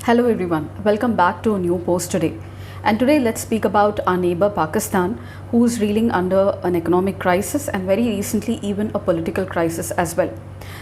Hello everyone, welcome back to a new post today. And today let's speak about our neighbor Pakistan, who's reeling under an economic crisis and very recently even a political crisis as well.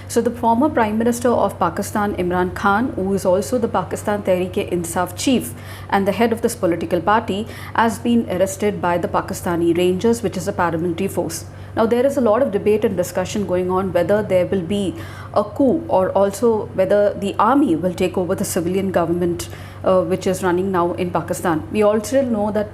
So the former Prime Minister of Pakistan, Imran Khan, who is also the Pakistan Tehreek-e-Insaf chief and the head of this political party, has been arrested by the Pakistani Rangers, which is a paramilitary force. Now there is a lot of debate and discussion going on whether there will be a coup or also whether the army will take over the civilian government which is running now in Pakistan. We also know that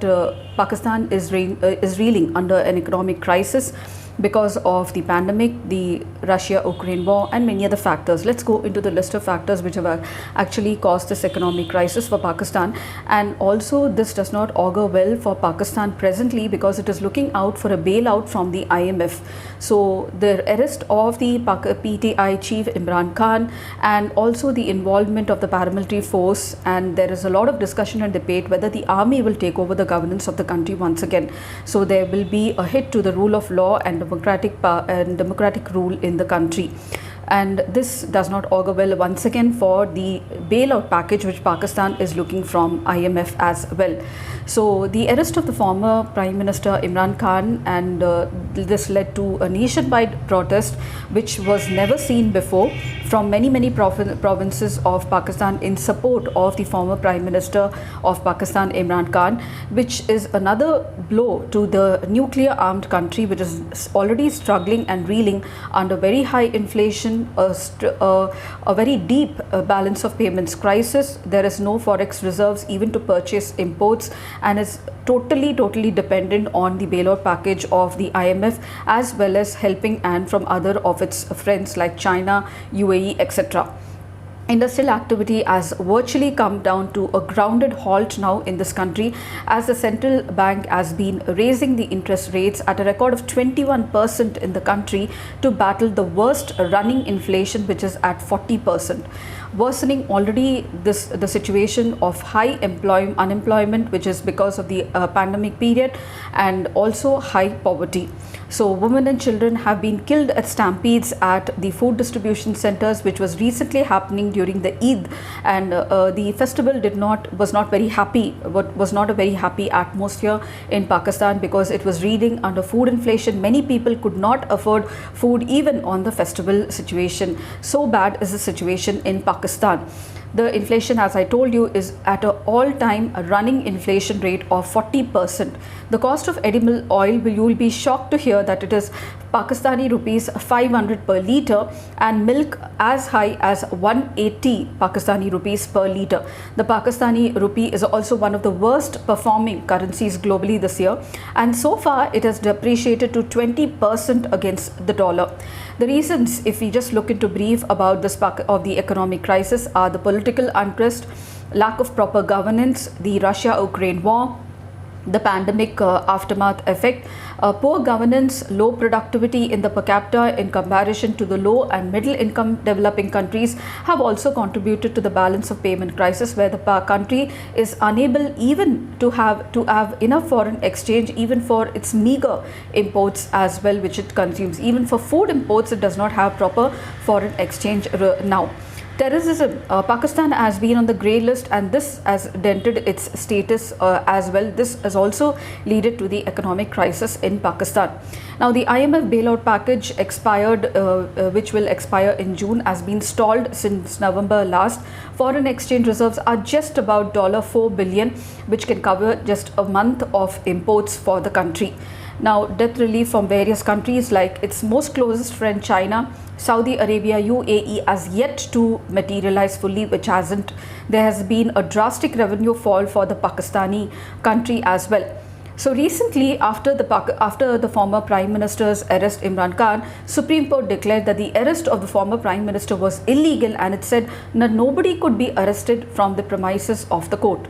Pakistan is reeling under an economic crisis because of the pandemic, the Russia-Ukraine war and many other factors. Let's go into the list of factors which have actually caused this economic crisis for Pakistan. And also this does not augur well for Pakistan presently because it is looking out for a bailout from the IMF. So the arrest of the PTI chief Imran Khan and also the involvement of the paramilitary force, and there is a lot of discussion and debate whether the army will take over the governance of the country once again. So there will be a hit to the rule of law and democratic rule in the country. And this does not augur well once again for the bailout package which Pakistan is looking from IMF as well. So the arrest of the former Prime Minister Imran Khan, and this led to a nationwide protest which was never seen before from many provinces of Pakistan in support of the former Prime Minister of Pakistan, Imran Khan, which is another blow to the nuclear armed country which is already struggling and reeling under very high inflation, a very deep balance of payments crisis. There is no forex reserves even to purchase imports, and is totally dependent on the bailout package of the IMF as well as helping hand from other of its friends like China, UAE, etc. Industrial activity has virtually come down to a grounded halt now in this country, as the central bank has been raising the interest rates at a record of 21% in the country to battle the worst running inflation, which is at 40%, worsening already the situation of high unemployment, which is because of the pandemic period, and also high poverty. So women and children have been killed at stampedes at the food distribution centers, which was recently happening during the Eid, and the festival was not a very happy atmosphere in Pakistan because it was reeling under food inflation. Many people could not afford food even on the festival situation. So bad is the situation in Pakistan. The inflation, as I told you, is at an all-time running inflation rate of 40%. The cost of edible oil, you will be shocked to hear that it is Pakistani rupees 500 per litre, and milk as high as 180 Pakistani rupees per litre. The Pakistani rupee is also one of the worst performing currencies globally this year, and so far it has depreciated to 20% against the dollar. The reasons, if we just look into brief about this of the economic crisis, are the political unrest, lack of proper governance, the Russia-Ukraine war, the pandemic aftermath effect, poor governance, low productivity in the per capita in comparison to the low and middle income developing countries have also contributed to the balance of payment crisis, where the country is unable even to have enough foreign exchange even for its meager imports as well, which it consumes. Even for food imports, it does not have proper foreign exchange now. Terrorism, Pakistan has been on the grey list, and this has dented its status as well. This has also led to the economic crisis in Pakistan. Now the IMF bailout package expired, which will expire in June, has been stalled since November last. Foreign exchange reserves are just about $4 billion, which can cover just a month of imports for the country. Now debt relief from various countries like its most closest friend China, Saudi Arabia, UAE has yet to materialize fully, which hasn't. There has been a drastic revenue fall for the Pakistani country as well. So recently, after the former Prime Minister's arrest, Imran Khan, Supreme Court declared that the arrest of the former Prime Minister was illegal, and it said that nobody could be arrested from the premises of the court.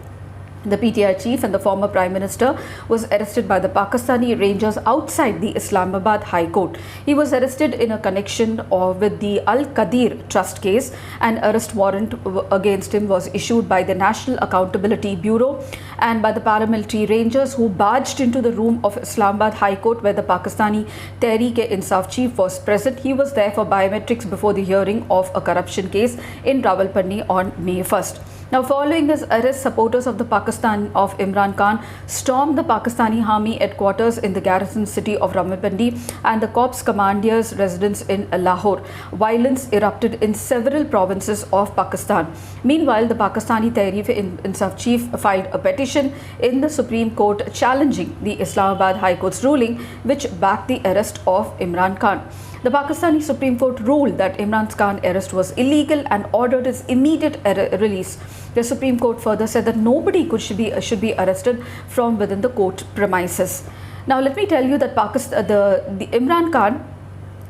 The PTI chief and the former Prime Minister was arrested by the Pakistani Rangers outside the Islamabad High Court. He was arrested in a connection with the Al-Qadir Trust case. An arrest warrant against him was issued by the National Accountability Bureau and by the paramilitary Rangers, who barged into the room of Islamabad High Court where the Pakistani Tehreek-e-Insaf chief was present. He was there for biometrics before the hearing of a corruption case in Rawalpindi on May 1st. Now, following his arrest, supporters of Imran Khan stormed the Pakistani army headquarters in the garrison city of Rawalpindi and the corps commander's residence in Lahore. Violence erupted in several provinces of Pakistan. Meanwhile, the Pakistani Tehreek-e-Insaf chief filed a petition in the Supreme Court challenging the Islamabad High Court's ruling, which backed the arrest of Imran Khan. The Pakistani Supreme Court ruled that Imran Khan's arrest was illegal and ordered his immediate release. The Supreme Court further said that nobody should be arrested from within the court premises. Now, let me tell you that the Imran Khan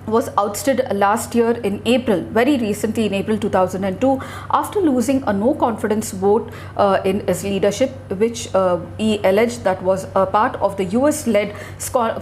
was ousted last year in April, very recently in April 2002, after losing a no confidence vote in his leadership, which he alleged that was a part of the US-led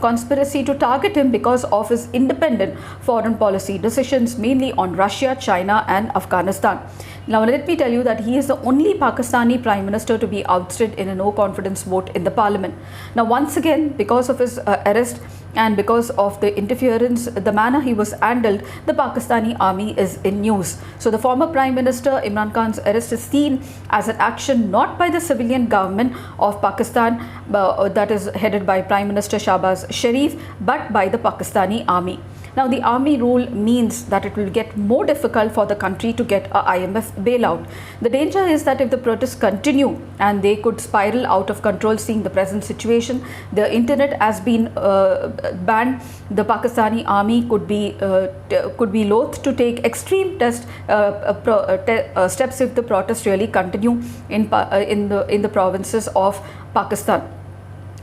conspiracy to target him because of his independent foreign policy decisions, mainly on Russia, China and Afghanistan. Now, let me tell you that he is the only Pakistani Prime Minister to be ousted in a no confidence vote in the parliament. Now, once again, because of his arrest and because of the interference, the manner he was handled, the Pakistani army is in news. So the former Prime Minister Imran Khan's arrest is seen as an action not by the civilian government of Pakistan, that is headed by Prime Minister Shahbaz Sharif, but by the Pakistani army. Now, the army rule means that it will get more difficult for the country to get a IMF bailout. The danger is that if the protests continue and they could spiral out of control, seeing the present situation, the internet has been banned. The Pakistani army could be loath to take extreme steps if the protests really continue in the provinces of Pakistan.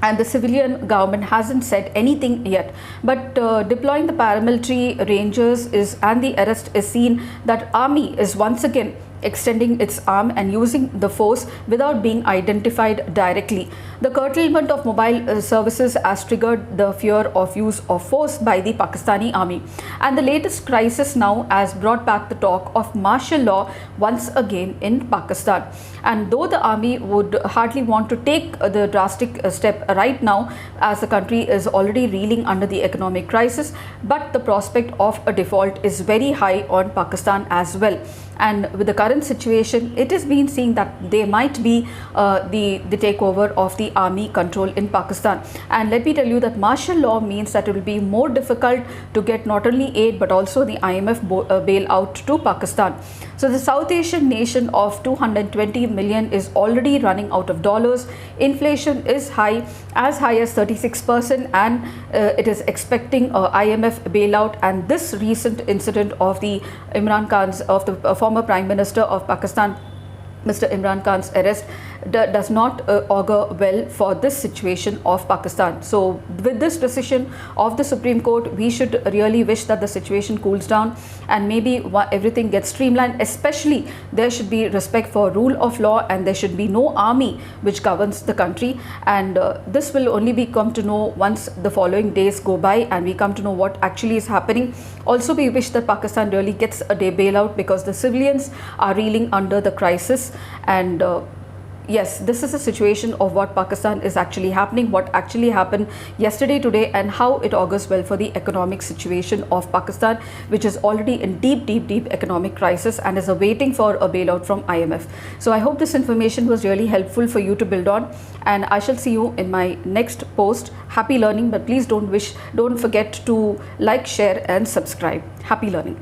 And the civilian government hasn't said anything yet, but deploying the paramilitary rangers and the arrest is seen that army is once again extending its arm and using the force without being identified directly. The curtailment of mobile services has triggered the fear of use of force by the Pakistani army. And the latest crisis now has brought back the talk of martial law once again in Pakistan. And though the army would hardly want to take the drastic step right now, as the country is already reeling under the economic crisis, but the prospect of a default is very high on Pakistan as well. And with the current situation, it is being seen that there might be the takeover of the army control in Pakistan. And let me tell you that martial law means that it will be more difficult to get not only aid but also the IMF bailout to Pakistan. So the South Asian nation of 220 million is already running out of dollars. Inflation is high as 36%, and it is expecting IMF bailout. And this recent incident of the former Prime Minister of Pakistan, Mr. Imran Khan's arrest, does not augur well for this situation of Pakistan. So with this decision of the Supreme Court, we should really wish that the situation cools down and maybe everything gets streamlined. Especially there should be respect for rule of law, and there should be no army which governs the country. And this will only be come to know once the following days go by and we come to know what actually is happening. Also, we wish that Pakistan really gets a day bailout, because the civilians are reeling under the crisis. And yes, this is a situation of what Pakistan is actually happening, what actually happened yesterday, today, and how it augurs well for the economic situation of Pakistan, which is already in deep economic crisis and is awaiting for a bailout from IMF. So I hope this information was really helpful for you to build on, and I shall see you in my next post. Happy learning, but please don't forget to like, share and subscribe. Happy learning.